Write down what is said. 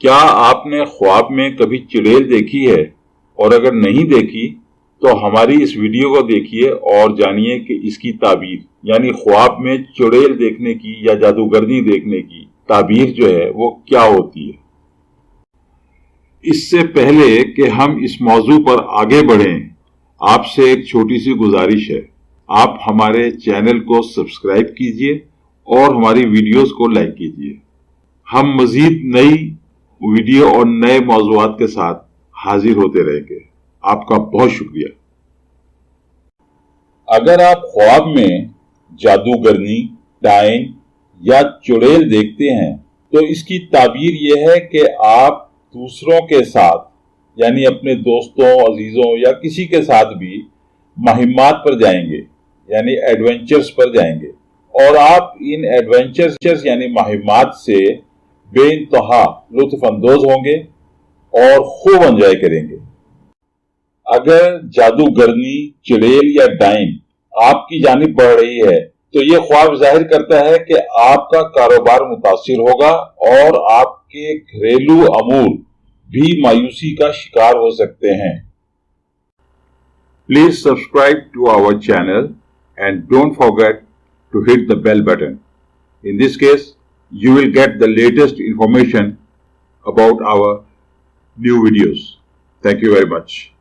کیا آپ نے خواب میں کبھی چڑیل دیکھی ہے؟ اور اگر نہیں دیکھی تو ہماری اس ویڈیو کو دیکھیے اور جانیے کہ اس کی تعبیر یعنی خواب میں چڑیل دیکھنے کی یا جادوگرنی دیکھنے کی تعبیر جو ہے وہ کیا ہوتی ہے۔ اس سے پہلے کہ ہم اس موضوع پر آگے بڑھیں، آپ سے ایک چھوٹی سی گزارش ہے۔ آپ ہمارے چینل کو سبسکرائب کیجئے اور ہماری ویڈیوز کو لائک کیجئے۔ ہم مزید نئی ویڈیو اور نئے موضوعات کے ساتھ حاضر ہوتے رہیں گے۔ آپ کا بہت شکریہ۔ اگر آپ خواب میں جادوگرنی، ڈائن یا چڑیل دیکھتے ہیں تو اس کی تعبیر یہ ہے کہ آپ دوسروں کے ساتھ یعنی اپنے دوستوں، عزیزوں یا کسی کے ساتھ بھی مہمات پر جائیں گے یعنی ایڈونچرز پر جائیں گے، اور آپ ان ایڈونچرز یعنی مہمات سے بے انتہا لطف اندوز ہوں گے اور خوب انجوائے کریں گے۔ اگر جادوگرنی، چڑیل یا ڈائن آپ کی جانب بڑھ رہی ہے تو یہ خواب ظاہر کرتا ہے کہ آپ کا کاروبار متاثر ہوگا اور آپ کے گھریلو امور بھی مایوسی کا شکار ہو سکتے ہیں۔ Please subscribe to our channel and don't forget to hit the bell button. In this case, you will get the latest information about our new videos. Thank you very much.